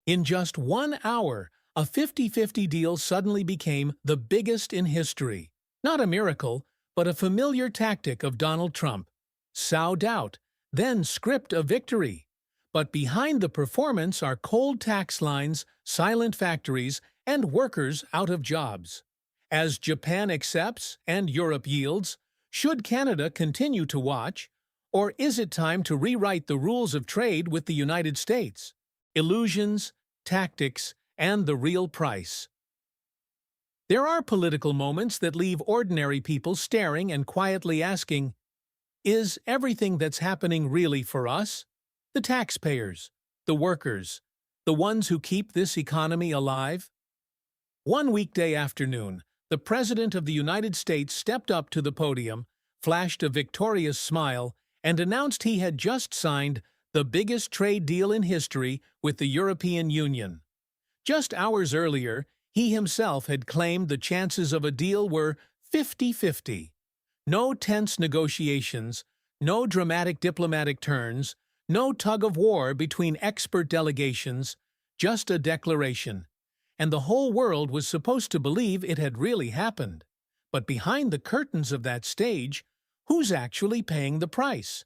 In just 1 hour, a 50-50 deal suddenly became the biggest in history. Not a miracle, but a familiar tactic of Donald Trump. Sow doubt, then script a victory. But behind the performance are cold tax lines, silent factories, and workers out of jobs. As Japan accepts and Europe yields, should Canada continue to watch, or is it time to rewrite the rules of trade with the United States? Illusions, tactics, and the real price. There are political moments that leave ordinary people staring and quietly asking, is everything that's happening really for us? The taxpayers, the workers, the ones who keep this economy alive? One weekday afternoon, the President of the United States stepped up to the podium, flashed a victorious smile, and announced he had just signed the biggest trade deal in history with the European Union. Just hours earlier, he himself had claimed the chances of a deal were 50-50. No tense negotiations, no dramatic diplomatic turns, no tug-of-war between expert delegations, just a declaration. And the whole world was supposed to believe it had really happened. But behind the curtains of that stage, who's actually paying the price?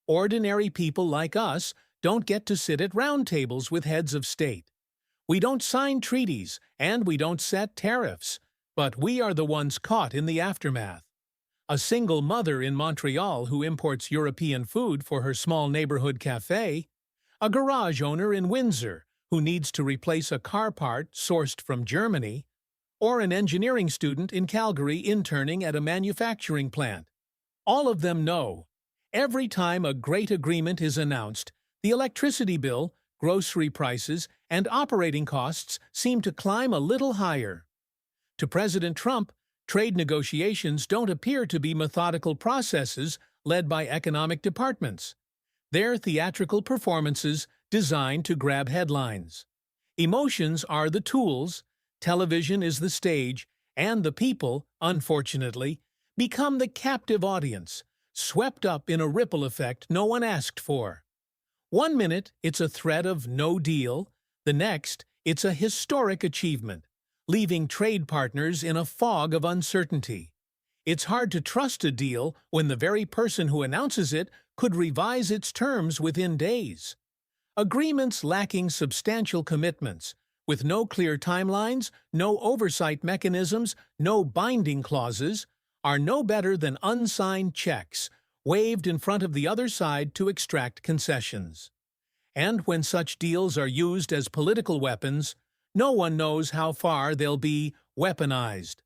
Ordinary people like us don't get to sit at round tables with heads of state. We don't sign treaties, and we don't set tariffs, but we are the ones caught in the aftermath. A single mother in Montreal who imports European food for her small neighborhood cafe, a garage owner in Windsor who needs to replace a car part sourced from Germany, or an engineering student in Calgary interning at a manufacturing plant. All of them know, every time a great agreement is announced, the electricity bill, grocery prices, and operating costs seem to climb a little higher. To President Trump, trade negotiations don't appear to be methodical processes led by economic departments. They're theatrical performances designed to grab headlines. Emotions are the tools, television is the stage, and the people, unfortunately, become the captive audience, swept up in a ripple effect no one asked for. 1 minute, it's a threat of no deal. The next, it's a historic achievement, leaving trade partners in a fog of uncertainty. It's hard to trust a deal when the very person who announces it could revise its terms within days. Agreements lacking substantial commitments, with no clear timelines, no oversight mechanisms, no binding clauses, are no better than unsigned checks, waved in front of the other side to extract concessions. And when such deals are used as political weapons, no one knows how far they'll be weaponized.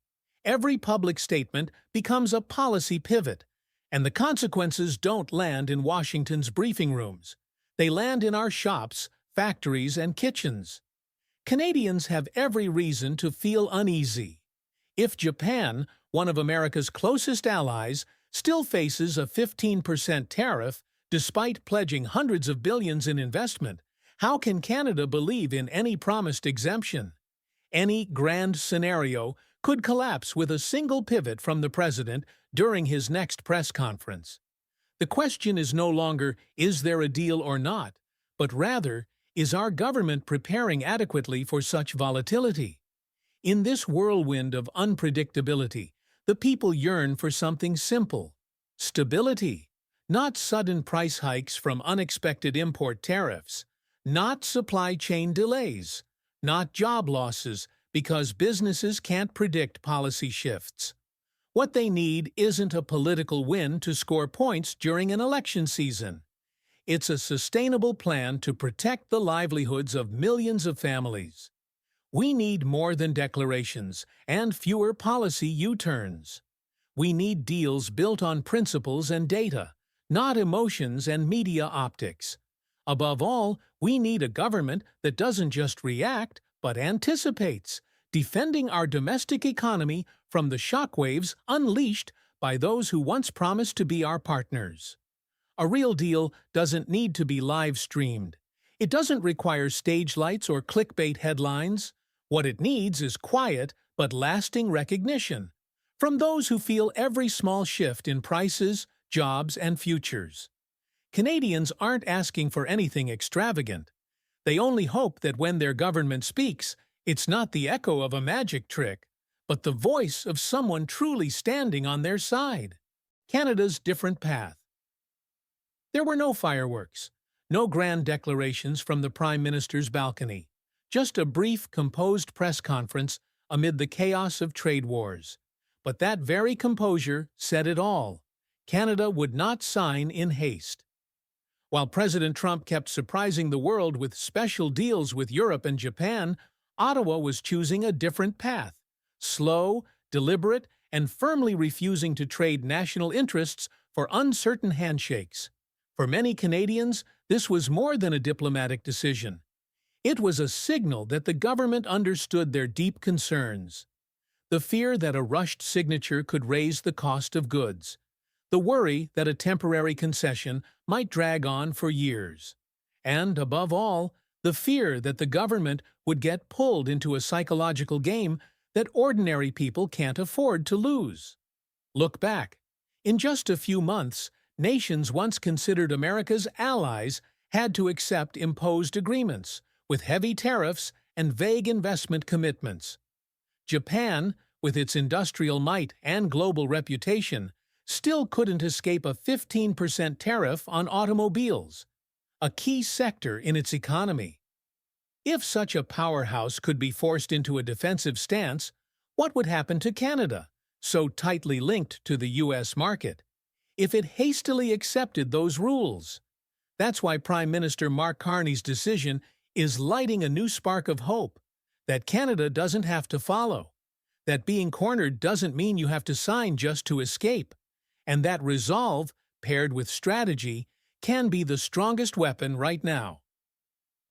Every public statement becomes a policy pivot, and the consequences don't land in Washington's briefing rooms. They land in our shops, factories, and kitchens. Canadians have every reason to feel uneasy. If Japan, one of America's closest allies, still faces a 15% tariff despite pledging hundreds of billions in investment, how can Canada believe in any promised exemption? Any grand scenario could collapse with a single pivot from the president during his next press conference. The question is no longer, is there a deal or not, but rather, is our government preparing adequately for such volatility? In this whirlwind of unpredictability, the people yearn for something simple: stability. Not sudden price hikes from unexpected import tariffs, not supply chain delays, not job losses because businesses can't predict policy shifts. What they need isn't a political win to score points during an election season. It's a sustainable plan to protect the livelihoods of millions of families. We need more than declarations and fewer policy U-turns. We need deals built on principles and data, not emotions and media optics. Above all, we need a government that doesn't just react, but anticipates, defending our domestic economy from the shockwaves unleashed by those who once promised to be our partners. A real deal doesn't need to be live-streamed. It doesn't require stage lights or clickbait headlines. What it needs is quiet but lasting recognition from those who feel every small shift in prices, jobs, and futures. Canadians aren't asking for anything extravagant. They only hope that when their government speaks, it's not the echo of a magic trick, but the voice of someone truly standing on their side. Canada's different path. There were no fireworks, no grand declarations from the Prime Minister's balcony, just a brief, composed press conference amid the chaos of trade wars. But that very composure said it all. Canada would not sign in haste. While President Trump kept surprising the world with special deals with Europe and Japan, Ottawa was choosing a different path. Slow, deliberate, and firmly refusing to trade national interests for uncertain handshakes. For many Canadians, this was more than a diplomatic decision. It was a signal that the government understood their deep concerns. The fear that a rushed signature could raise the cost of goods. The worry that a temporary concession might drag on for years. And, above all, the fear that the government would get pulled into a psychological game that ordinary people can't afford to lose. Look back. In just a few months, nations once considered America's allies had to accept imposed agreements, with heavy tariffs and vague investment commitments. Japan, with its industrial might and global reputation, still couldn't escape a 15% tariff on automobiles, a key sector in its economy. If such a powerhouse could be forced into a defensive stance, what would happen to Canada, so tightly linked to the U.S. market, if it hastily accepted those rules? That's why Prime Minister Mark Carney's decision is lighting a new spark of hope, that Canada doesn't have to follow, that being cornered doesn't mean you have to sign just to escape, and that resolve, paired with strategy, can be the strongest weapon right now.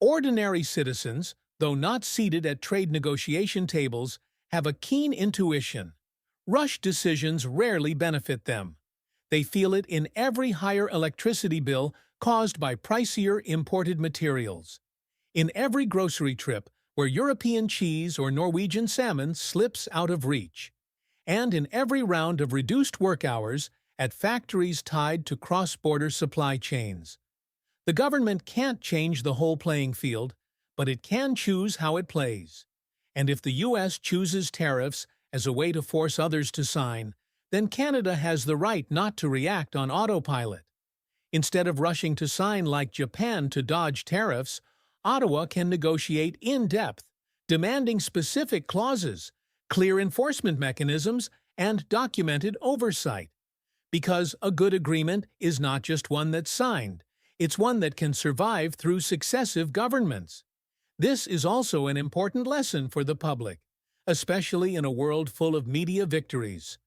Ordinary citizens, though not seated at trade negotiation tables, have a keen intuition. Rushed decisions rarely benefit them. They feel it in every higher electricity bill caused by pricier imported materials, in every grocery trip where European cheese or Norwegian salmon slips out of reach, and in every round of reduced work hours at factories tied to cross-border supply chains. The government can't change the whole playing field, but it can choose how it plays. And if the U.S. chooses tariffs as a way to force others to sign, then Canada has the right not to react on autopilot. Instead of rushing to sign like Japan to dodge tariffs, Ottawa can negotiate in depth, demanding specific clauses, clear enforcement mechanisms, and documented oversight. Because a good agreement is not just one that's signed, it's one that can survive through successive governments. This is also an important lesson for the public, especially in a world full of media victories.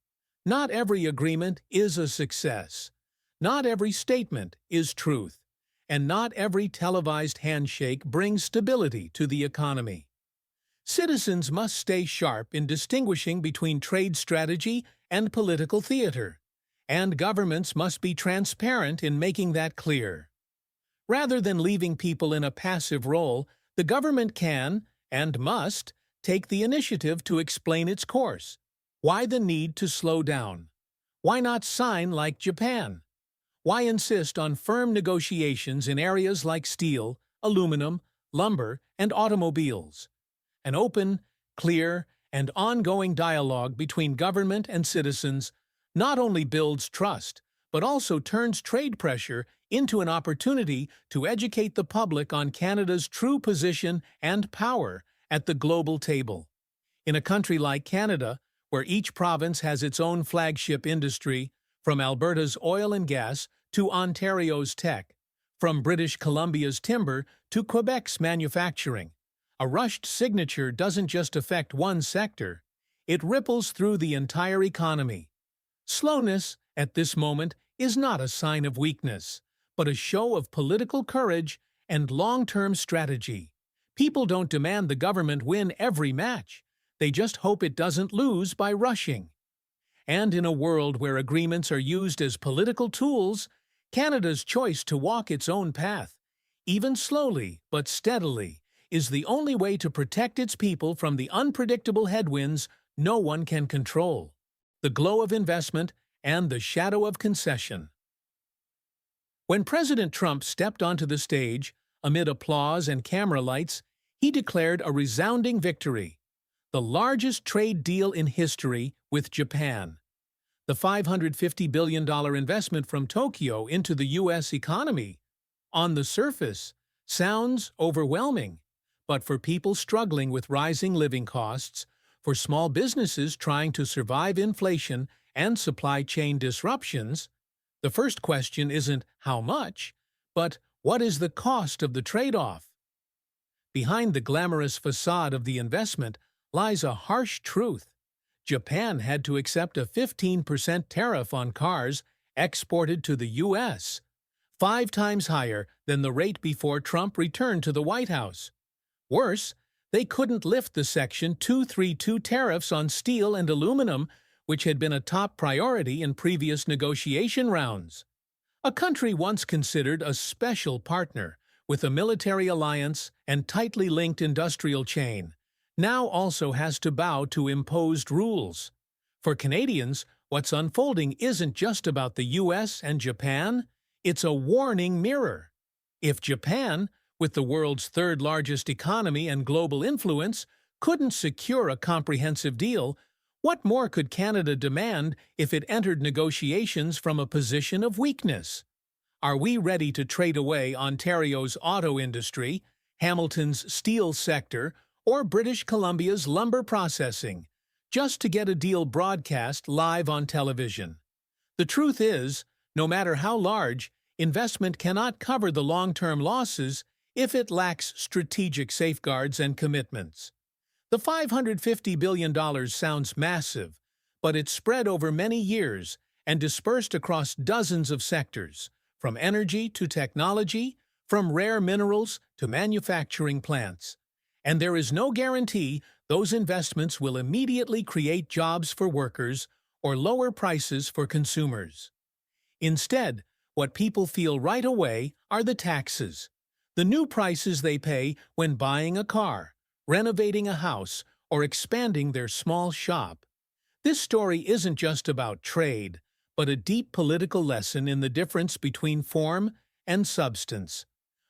Not every agreement is a success. Not every statement is truth. And not every televised handshake brings stability to the economy. Citizens must stay sharp in distinguishing between trade strategy and political theater, and governments must be transparent in making that clear. Rather than leaving people in a passive role, the government can, and must, take the initiative to explain its course. Why the need to slow down? Why not sign like Japan? Why insist on firm negotiations in areas like steel, aluminum, lumber, and automobiles? An open, clear, and ongoing dialogue between government and citizens not only builds trust, but also turns trade pressure into an opportunity to educate the public on Canada's true position and power at the global table. In a country like Canada, where each province has its own flagship industry, from Alberta's oil and gas to Ontario's tech, from British Columbia's timber to Quebec's manufacturing, a rushed signature doesn't just affect one sector, it ripples through the entire economy. Slowness, at this moment, is not a sign of weakness, but a show of political courage and long-term strategy. People don't demand the government win every match. They just hope it doesn't lose by rushing. And in a world where agreements are used as political tools, Canada's choice to walk its own path, even slowly but steadily, is the only way to protect its people from the unpredictable headwinds no one can control, the glow of investment and the shadow of concession. When President Trump stepped onto the stage, amid applause and camera lights, he declared a resounding victory: the largest trade deal in history with Japan. The $550 billion investment from Tokyo into the U.S. economy, on the surface, sounds overwhelming. But for people struggling with rising living costs, for small businesses trying to survive inflation and supply chain disruptions, the first question isn't how much, but what is the cost of the trade-off? Behind the glamorous facade of the investment lies a harsh truth. Japan had to accept a 15% tariff on cars exported to the U.S., 5 times higher than the rate before Trump returned to the White House. Worse, they couldn't lift the Section 232 tariffs on steel and aluminum, which had been a top priority in previous negotiation rounds. A country once considered a special partner, with a military alliance and tightly linked industrial chain, now also has to bow to imposed rules. For Canadians, what's unfolding isn't just about the U.S. and Japan, it's a warning mirror. If Japan, with the world's third-largest economy and global influence, couldn't secure a comprehensive deal, what more could Canada demand if it entered negotiations from a position of weakness? Are we ready to trade away Ontario's auto industry, Hamilton's steel sector, or British Columbia's lumber processing, just to get a deal broadcast live on television? The truth is, no matter how large, investment cannot cover the long-term losses if it lacks strategic safeguards and commitments. The $550 billion sounds massive, but it's spread over many years and dispersed across dozens of sectors, from energy to technology, from rare minerals to manufacturing plants. And there is no guarantee those investments will immediately create jobs for workers or lower prices for consumers. Instead, what people feel right away are the taxes, the new prices they pay when buying a car, renovating a house, or expanding their small shop. This story isn't just about trade, but a deep political lesson in the difference between form and substance.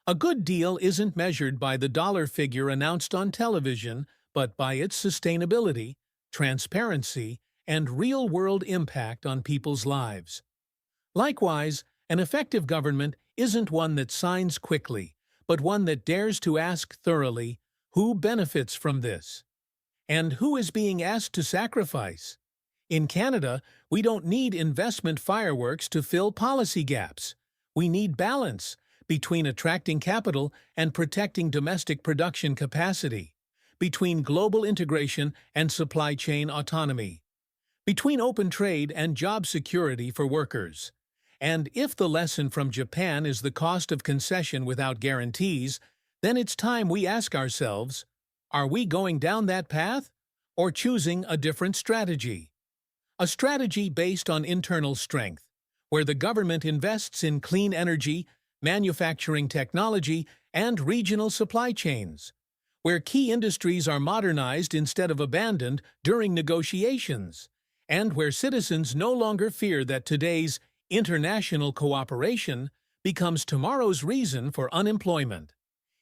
A good deal isn't measured by the dollar figure announced on television, but by its sustainability, transparency, and real-world impact on people's lives. Likewise, an effective government isn't one that signs quickly, but one that dares to ask thoroughly, who benefits from this? And who is being asked to sacrifice? In Canada, we don't need investment fireworks to fill policy gaps. We need balance between attracting capital and protecting domestic production capacity, between global integration and supply chain autonomy, between open trade and job security for workers. And if the lesson from Japan is the cost of concession without guarantees, then it's time we ask ourselves, are we going down that path or choosing a different strategy? A strategy based on internal strength, where the government invests in clean energy, manufacturing technology, and regional supply chains, where key industries are modernized instead of abandoned during negotiations, and where citizens no longer fear that today's international cooperation becomes tomorrow's reason for unemployment.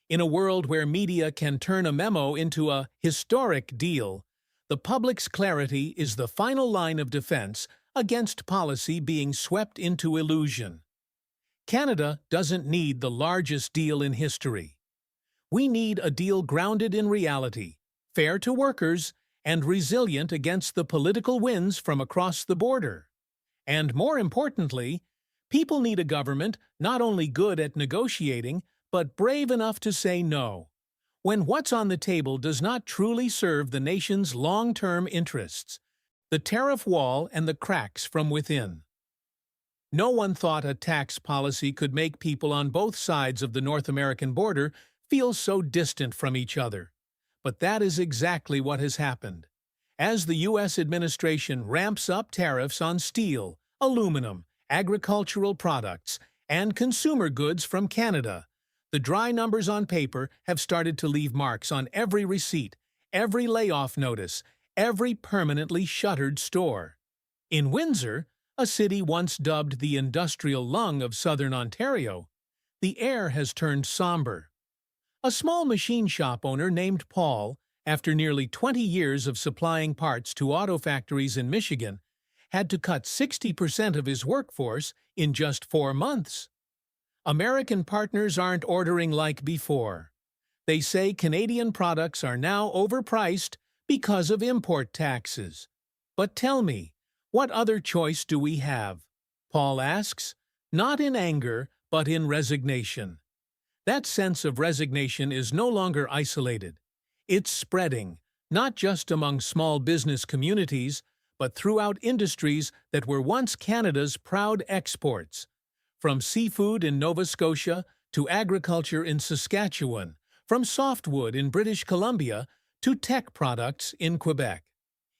In a world where media can turn a memo into a historic deal, the public's clarity is the final line of defense against policy being swept into illusion. Canada doesn't need the largest deal in history. We need a deal grounded in reality, fair to workers, and resilient against the political winds from across the border. And more importantly, people need a government not only good at negotiating, but brave enough to say no, when what's on the table does not truly serve the nation's long-term interests, the tariff wall and the cracks from within. No one thought a tax policy could make people on both sides of the North American border feel so distant from each other. But that is exactly what has happened. As the U.S. administration ramps up tariffs on steel, aluminum, agricultural products, and consumer goods from Canada, the dry numbers on paper have started to leave marks on every receipt, every layoff notice, every permanently shuttered store. In Windsor, a city once dubbed the industrial lung of southern Ontario, the air has turned somber. A small machine shop owner named Paul, after nearly 20 years of supplying parts to auto factories in Michigan, had to cut 60% of his workforce in just 4 months. American partners aren't ordering like before. They say Canadian products are now overpriced because of import taxes. But tell me, what other choice do we have? Paul asks, not in anger, but in resignation. That sense of resignation is no longer isolated. It's spreading, not just among small business communities, but throughout industries that were once Canada's proud exports. From seafood in Nova Scotia to agriculture in Saskatchewan, from softwood in British Columbia to tech products in Quebec.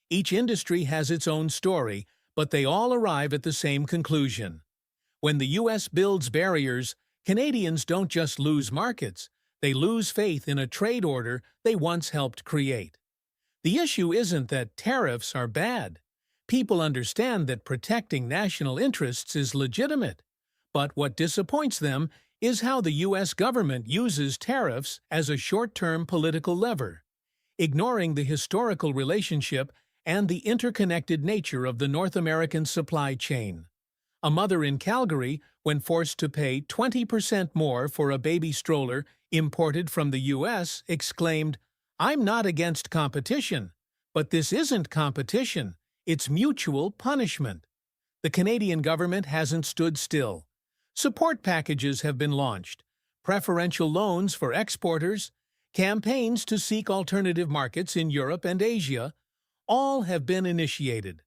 Each industry has its own story, but they all arrive at the same conclusion. When the U.S. builds barriers, Canadians don't just lose markets, they lose faith in a trade order they once helped create. The issue isn't that tariffs are bad. People understand that protecting national interests is legitimate. But what disappoints them is how the U.S. government uses tariffs as a short-term political lever, ignoring the historical relationship and the interconnected nature of the North American supply chain. A mother in Calgary, when forced to pay 20% more for a baby stroller imported from the U.S., exclaimed, "I'm not against competition, but this isn't competition, it's mutual punishment." The Canadian government hasn't stood still. Support packages have been launched, preferential loans for exporters, campaigns to seek alternative markets in Europe and Asia, all have been initiated.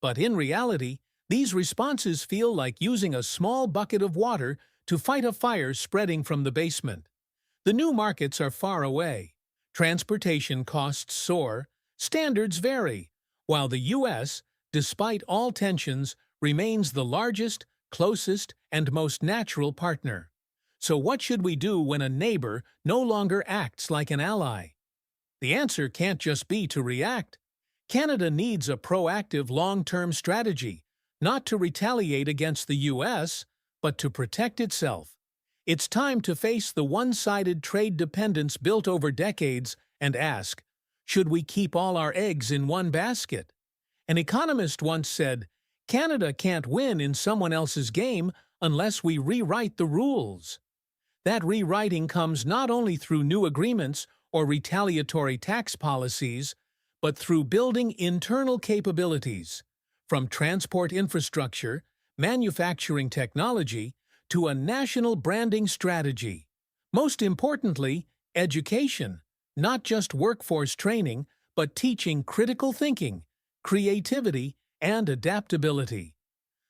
But in reality, these responses feel like using a small bucket of water to fight a fire spreading from the basement. The new markets are far away. Transportation costs soar, standards vary, while the U.S., despite all tensions, remains the largest, closest, and most natural partner. So what should we do when a neighbor no longer acts like an ally? The answer can't just be to react. Canada needs a proactive long-term strategy, not to retaliate against the U.S., but to protect itself. It's time to face the one-sided trade dependence built over decades and ask, should we keep all our eggs in one basket? An economist once said, Canada can't win in someone else's game unless we rewrite the rules. That rewriting comes not only through new agreements or retaliatory tax policies, but through building internal capabilities, from transport infrastructure, manufacturing technology, to a national branding strategy. Most importantly, education, not just workforce training, but teaching critical thinking, creativity, and adaptability.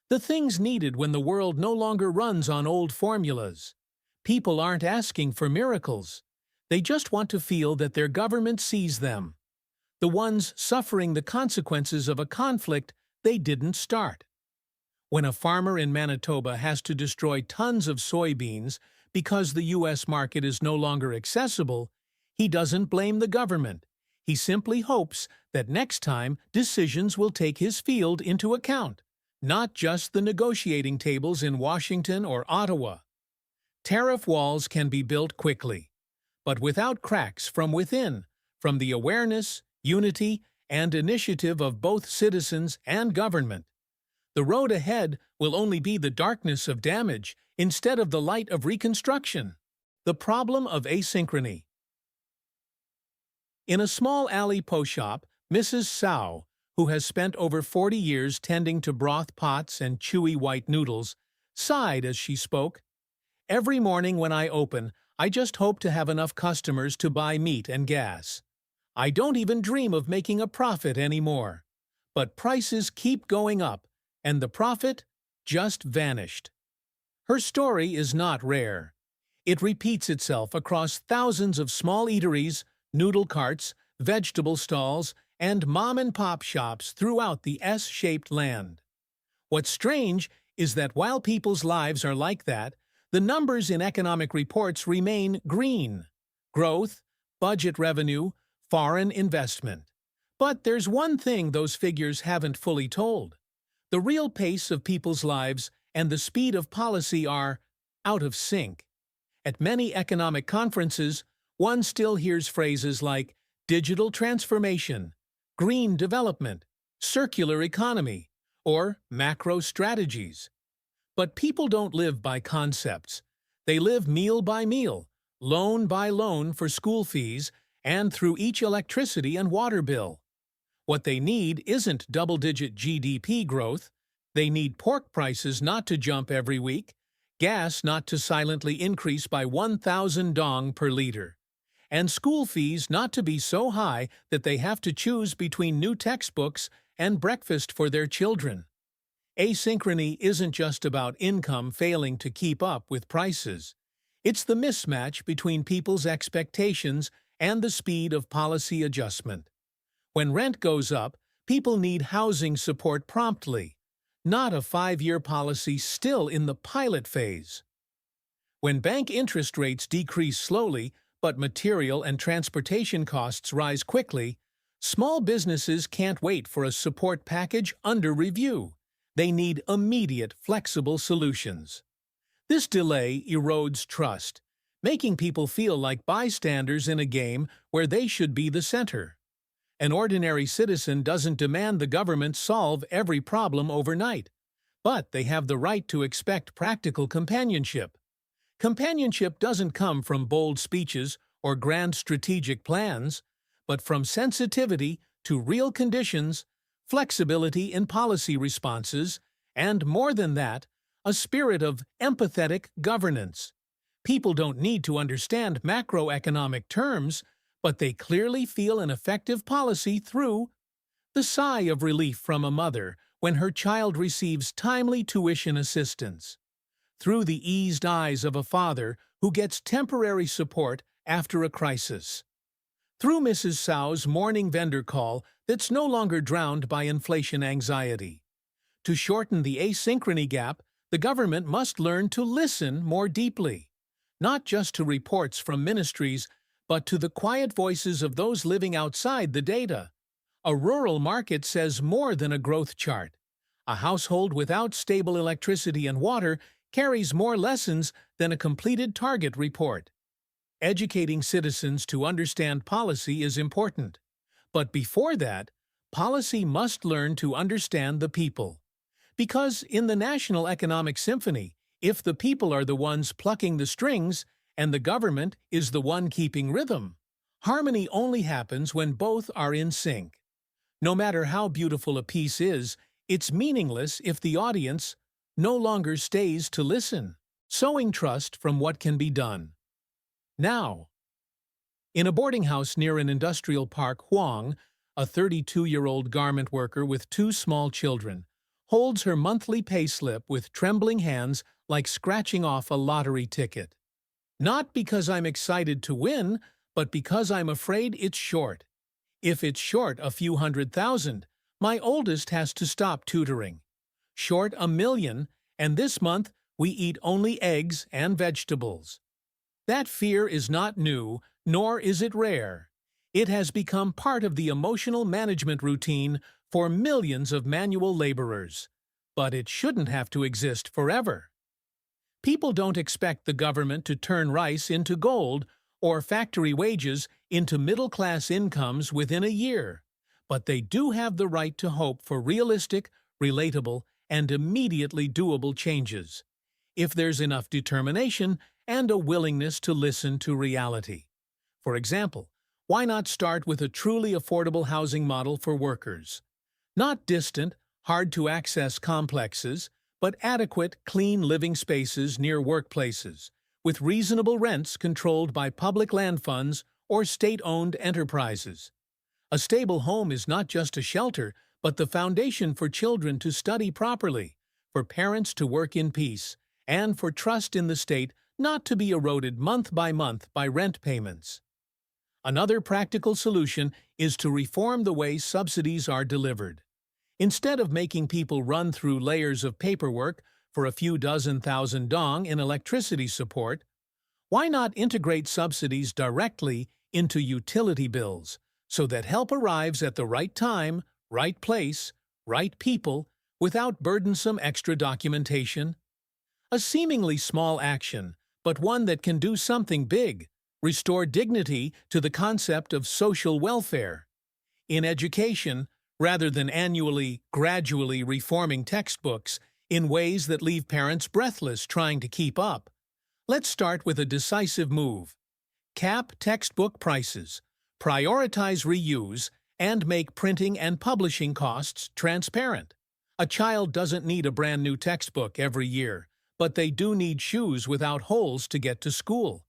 The things needed when the world no longer runs on old formulas. People aren't asking for miracles. They just want to feel that their government sees them. The ones suffering the consequences of a conflict they didn't start. When a farmer in Manitoba has to destroy tons of soybeans because the U.S. market is no longer accessible, he doesn't blame the government. He simply hopes that next time decisions will take his field into account, not just the negotiating tables in Washington or Ottawa. Tariff walls can be built quickly, but without cracks from within, from the awareness, unity, and initiative of both citizens and government. The road ahead will only be the darkness of damage instead of the light of reconstruction. The problem of asynchrony. In a small alley po shop, Mrs. Sow, who has spent over 40 years tending to broth pots and chewy white noodles, sighed as she spoke. Every morning when I open, I just hope to have enough customers to buy meat and gas. I don't even dream of making a profit anymore. But prices keep going up, and the profit just vanished. Her story is not rare. It repeats itself across thousands of small eateries, noodle carts, vegetable stalls, and mom-and-pop shops throughout the S-shaped land. What's strange is that while people's lives are like that, the numbers in economic reports remain green. Growth, budget revenue, foreign investment. But there's one thing those figures haven't fully told. The real pace of people's lives and the speed of policy are out of sync. At many economic conferences, one still hears phrases like digital transformation, green development, circular economy, or macro strategies. But people don't live by concepts. They live meal by meal, loan by loan for school fees, and through each electricity and water bill. What they need isn't double-digit GDP growth. They need pork prices not to jump every week, gas not to silently increase by 1,000 dong per liter, and school fees not to be so high that they have to choose between new textbooks and breakfast for their children. Asynchrony isn't just about income failing to keep up with prices. It's the mismatch between people's expectations and the speed of policy adjustment. When rent goes up, people need housing support promptly, not a 5-year policy still in the pilot phase. When bank interest rates decrease slowly, but material and transportation costs rise quickly, small businesses can't wait for a support package under review. They need immediate, flexible solutions. This delay erodes trust, making people feel like bystanders in a game where they should be the center. An ordinary citizen doesn't demand the government solve every problem overnight, but they have the right to expect practical companionship. Companionship doesn't come from bold speeches or grand strategic plans, but from sensitivity to real conditions, flexibility in policy responses, and more than that, a spirit of empathetic governance. People don't need to understand macroeconomic terms, but they clearly feel an effective policy through the sigh of relief from a mother when her child receives timely tuition assistance, through the eased eyes of a father who gets temporary support after a crisis, through Mrs. Tsow's morning vendor call that's no longer drowned by inflation anxiety. To shorten the asynchrony gap, the government must learn to listen more deeply, not just to reports from ministries, but to the quiet voices of those living outside the data. A rural market says more than a growth chart. A household without stable electricity and water carries more lessons than a completed target report. Educating citizens to understand policy is important. But before that, policy must learn to understand the people. Because in the National Economic Symphony, if the people are the ones plucking the strings and the government is the one keeping rhythm, harmony only happens when both are in sync. No matter how beautiful a piece is, it's meaningless if the audience no longer stays to listen, sowing trust from what can be done. Now, in a boarding house near an industrial park, Huang, a 32-year-old garment worker with 2 small children, holds her monthly pay slip with trembling hands like scratching off a lottery ticket. Not because I'm excited to win, but because I'm afraid it's short. If it's short a few $100,000, my oldest has to stop tutoring. Short $1 million, and this month we eat only eggs and vegetables. That fear is not new, nor is it rare. It has become part of the emotional management routine for millions of manual laborers. But it shouldn't have to exist forever. People don't expect the government to turn rice into gold or factory wages into middle-class incomes within a year. But they do have the right to hope for realistic, relatable, and immediately doable changes, if there's enough determination and a willingness to listen to reality. For example, why not start with a truly affordable housing model for workers? Not distant, hard-to-access complexes, but adequate, clean living spaces near workplaces, with reasonable rents controlled by public land funds or state-owned enterprises. A stable home is not just a shelter, but the foundation for children to study properly, for parents to work in peace, and for trust in the state not to be eroded month by rent payments. Another practical solution is to reform the way subsidies are delivered. Instead of making people run through layers of paperwork for a few dozen thousand dong in electricity support, why not integrate subsidies directly into utility bills so that help arrives at the right time, right place, right people, without burdensome extra documentation? A seemingly small action, but one that can do something big, restore dignity to the concept of social welfare. In education, rather than annually, gradually reforming textbooks in ways that leave parents breathless trying to keep up, let's start with a decisive move. Cap textbook prices, prioritize reuse, and make printing and publishing costs transparent. A child doesn't need a brand new textbook every year, but they do need shoes without holes to get to school.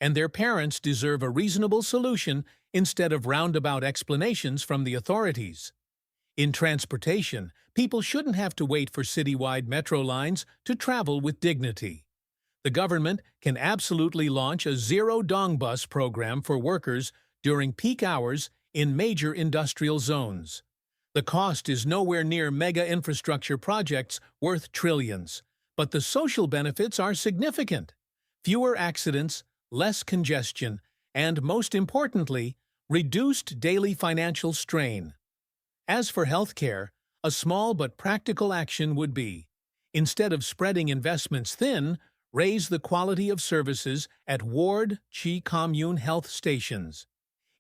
And their parents deserve a reasonable solution instead of roundabout explanations from the authorities. In transportation, people shouldn't have to wait for citywide metro lines to travel with dignity. The government can absolutely launch a zero-dong bus program for workers during peak hours in major industrial zones. The cost is nowhere near mega infrastructure projects worth trillions, but the social benefits are significant. Fewer accidents, less congestion, and most importantly, reduced daily financial strain. As for healthcare, a small but practical action would be, instead of spreading investments thin, raise the quality of services at ward-chi commune health stations.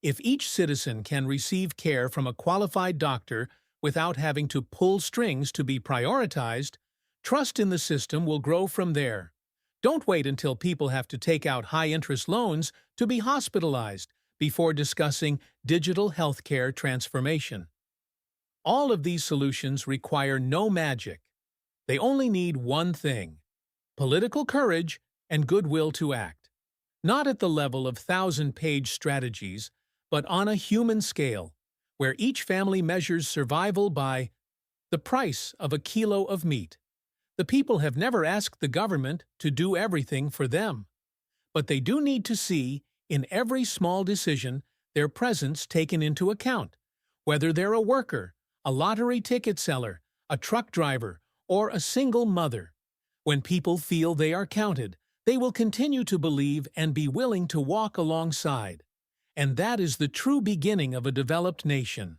If each citizen can receive care from a qualified doctor without having to pull strings to be prioritized, trust in the system will grow from there. Don't wait until people have to take out high-interest loans to be hospitalized before discussing digital healthcare transformation. All of these solutions require no magic. They only need one thing: political courage and goodwill to act. Not at the level of thousand-page strategies, but on a human scale, where each family measures survival by the price of a kilo of meat. The people have never asked the government to do everything for them, but they do need to see, in every small decision, their presence taken into account, whether they're a worker, a lottery ticket seller, a truck driver, or a single mother. When people feel they are counted, they will continue to believe and be willing to walk alongside. And that is the true beginning of a developed nation.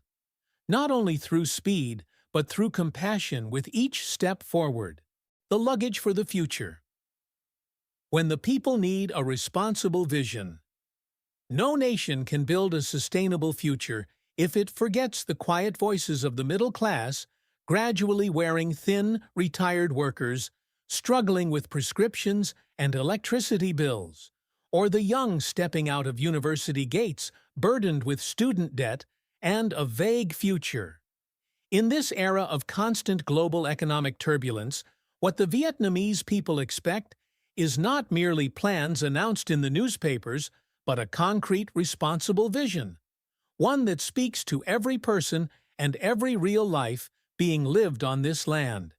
Not only through speed, but through compassion with each step forward. The luggage for the future. When the people need a responsible vision. No nation can build a sustainable future if it forgets the quiet voices of the middle class, gradually wearing thin, retired workers, struggling with prescriptions and electricity bills, or the young stepping out of university gates burdened with student debt and a vague future. In this era of constant global economic turbulence, what the Vietnamese people expect is not merely plans announced in the newspapers, but a concrete, responsible vision, one that speaks to every person and every real life being lived on this land.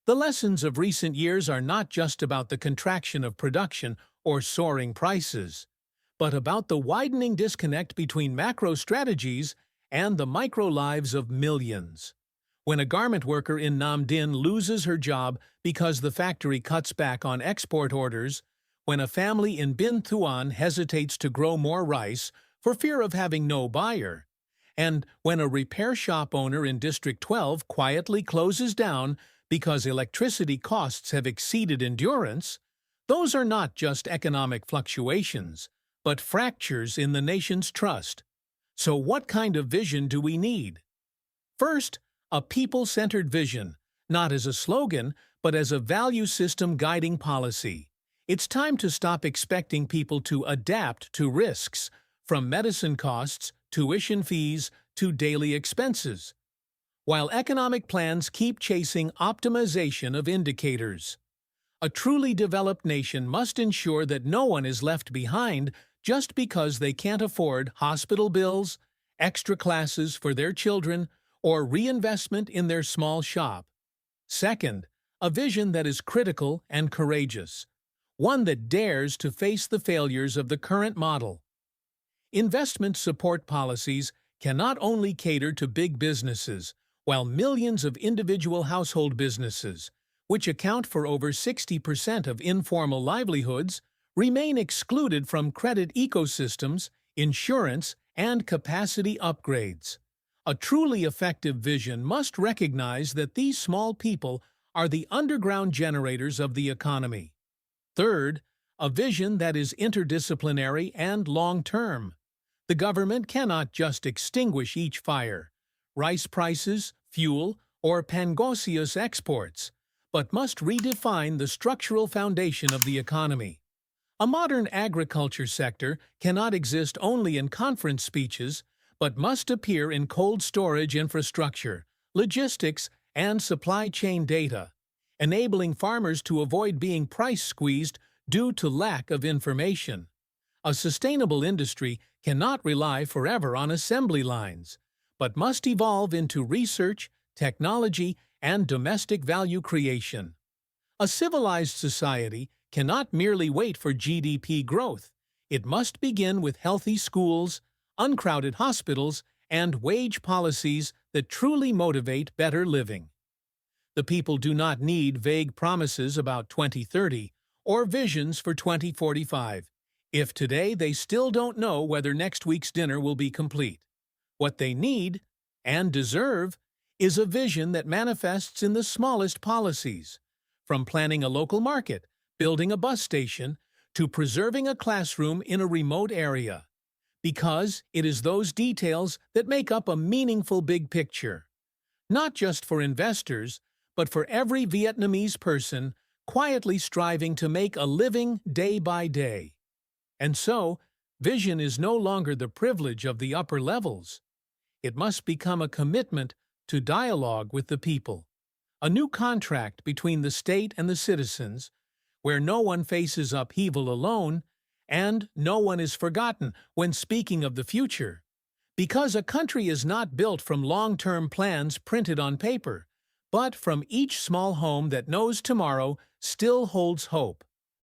The lessons of recent years are not just about the contraction of production or soaring prices, but about the widening disconnect between macro strategies and the micro lives of millions. When a garment worker in Nam Dinh loses her job because the factory cuts back on export orders, when a family in Binh Thuan hesitates to grow more rice for fear of having no buyer, and when a repair shop owner in District 12 quietly closes down because electricity costs have exceeded endurance, those are not just economic fluctuations, but fractures in the nation's trust. So what kind of vision do we need? First, a people-centered vision, not as a slogan, but as a value system guiding policy. It's time to stop expecting people to adapt to risks, from medicine costs, tuition fees, to daily expenses, while economic plans keep chasing optimization of indicators. A truly developed nation must ensure that no one is left behind just because they can't afford hospital bills, extra classes for their children, or reinvestment in their small shop. Second, a vision that is critical and courageous, one that dares to face the failures of the current model. Investment support policies can not only cater to big businesses, while millions of individual household businesses, which account for over 60% of informal livelihoods, remain excluded from credit ecosystems, insurance, and capacity upgrades. A truly effective vision must recognize that these small people are the underground generators of the economy. Third, a vision that is interdisciplinary and long-term. The government cannot just extinguish each fire, rice prices, fuel, or Pangasius exports, but must redefine the structural foundation of the economy. A modern agriculture sector cannot exist only in conference speeches, but must appear in cold storage infrastructure, logistics, and supply chain data, enabling farmers to avoid being price-squeezed due to lack of information. A sustainable industry cannot rely forever on assembly lines, but must evolve into research, technology, and domestic value creation. A civilized society cannot merely wait for GDP growth. It must begin with healthy schools, uncrowded hospitals, and wage policies that truly motivate better living. The people do not need vague promises about 2030 or visions for 2045. If today they still don't know whether next week's dinner will be complete. What they need, and deserve, is a vision that manifests in the smallest policies, from planning a local market, building a bus station, to preserving a classroom in a remote area. Because it is those details that make up a meaningful big picture. Not just for investors, but for every Vietnamese person quietly striving to make a living day by day. And so, vision is no longer the privilege of the upper levels. It must become a commitment to dialogue with the people, a new contract between the state and the citizens, where no one faces upheaval alone, and no one is forgotten when speaking of the future. Because a country is not built from long-term plans printed on paper, but from each small home that knows tomorrow still holds hope.